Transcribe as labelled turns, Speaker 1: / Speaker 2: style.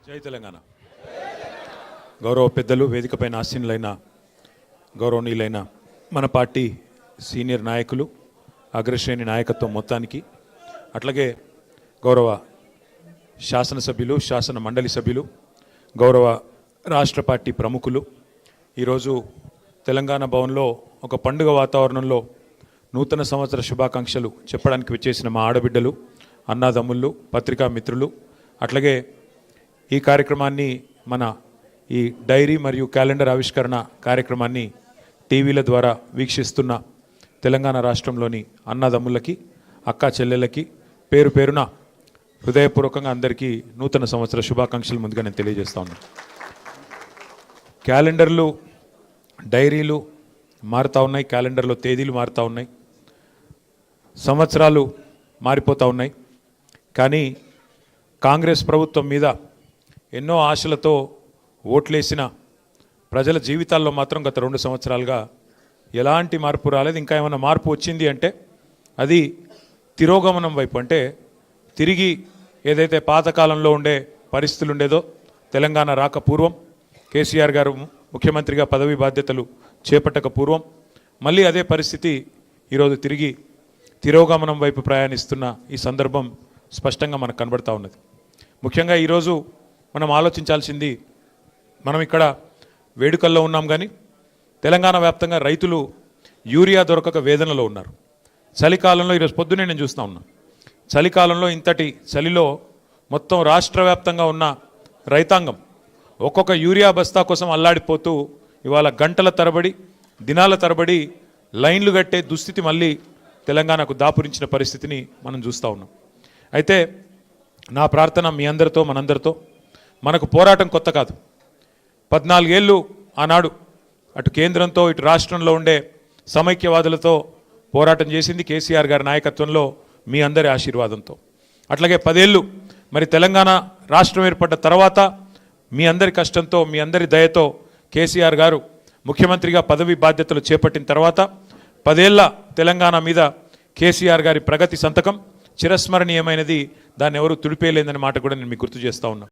Speaker 1: జై తెలంగాణ. గౌరవ పెద్దలు, వేదికపైన ఆసీనులైన గౌరవనీయులైన మన పార్టీ సీనియర్ నాయకులు, అగ్రశ్రేణి నాయకత్వం మొత్తానికి, అట్లాగే గౌరవ శాసనసభ్యులు, శాసన మండలి సభ్యులు, గౌరవ రాష్ట్ర పార్టీ ప్రముఖులు, ఈరోజు తెలంగాణ భవన్లో ఒక పండుగ వాతావరణంలో నూతన సంవత్సర శుభాకాంక్షలు చెప్పడానికి వచ్చేసిన మా ఆడబిడ్డలు, అన్నాదమ్ముళ్ళు, పత్రికా మిత్రులు, అట్లాగే ఈ కార్యక్రమాన్ని మన ఈ డైరీ మరియు క్యాలెండర్ ఆవిష్కరణ కార్యక్రమాన్ని టీవీల ద్వారా వీక్షిస్తున్న తెలంగాణ రాష్ట్రంలోని అన్నదమ్ములకి, అక్క చెల్లెళ్ళకి పేరు పేరున హృదయపూర్వకంగా అందరికీ నూతన సంవత్సర శుభాకాంక్షలు ముందుగా నేను తెలియజేస్తా ఉన్నాను. క్యాలెండర్లు, డైరీలు మారుతూ ఉన్నాయి, క్యాలెండర్లో తేదీలు మారుతూ ఉన్నాయి, సంవత్సరాలు మారిపోతూ ఉన్నాయి. కానీ కాంగ్రెస్ ప్రభుత్వం మీద ఎన్నో ఆశలతో ఓట్లేసిన ప్రజల జీవితాల్లో మాత్రం గత 2 సంవత్సరాలుగా ఎలాంటి మార్పు రాలేదు. ఇంకా ఏమైనా మార్పు వచ్చింది అంటే అది తిరోగమనం వైపు, అంటే తిరిగి ఏదైతే పాతకాలంలో ఉండే పరిస్థితులు ఉండేదో, తెలంగాణ రాక పూర్వం, కేసీఆర్ గారు ముఖ్యమంత్రిగా పదవి బాధ్యతలు చేపట్టక పూర్వం మళ్ళీ అదే పరిస్థితి ఈరోజు తిరిగి తిరోగమనం వైపు ప్రయాణిస్తున్న ఈ సందర్భం స్పష్టంగా మనకు కనబడతా ఉన్నది. ముఖ్యంగా ఈరోజు మనం ఆలోచించాల్సింది, మనం ఇక్కడ వేడుకల్లో ఉన్నాం కానీ తెలంగాణ వ్యాప్తంగా రైతులు యూరియా దొరకక వేదనలో ఉన్నారు. చలికాలంలో ఈరోజు పొద్దునే నేను చూస్తూ ఉన్నాను, చలికాలంలో ఇంతటి చలిలో మొత్తం రాష్ట్ర వ్యాప్తంగా ఉన్న రైతాంగం ఒక్కొక్క యూరియా బస్తా కోసం అల్లాడిపోతూ ఇవాళ గంటల తరబడి, దినాల తరబడి లైన్లు కట్టే దుస్థితి మళ్ళీ తెలంగాణకు దాపురించిన పరిస్థితిని మనం చూస్తూ ఉన్నాం. అయితే నా ప్రార్థన మీ అందరితో, మనందరితో, మనకు పోరాటం కొత్త కాదు. 14 ఏళ్ళు ఆనాడు అటు కేంద్రంతో ఇటు రాష్ట్రంలో ఉండే సమైక్యవాదులతో పోరాటం చేసింది కేసీఆర్ గారి నాయకత్వంలో, మీ అందరి ఆశీర్వాదంతో. అట్లాగే 10 ఏళ్ళు మరి తెలంగాణ రాష్ట్రం ఏర్పడ్డ తర్వాత మీ అందరి కష్టంతో, మీ అందరి దయతో కేసీఆర్ గారు ముఖ్యమంత్రిగా పదవి బాధ్యతలు చేపట్టిన తర్వాత 10 ఏళ్ల తెలంగాణ మీద కేసీఆర్ గారి ప్రగతి సంతకం చిరస్మరణీయమైనది. దాన్ని ఎవరు తుడిపేయలేదనే మాట కూడా నేను మీకు గుర్తు చేస్తూ ఉన్నా.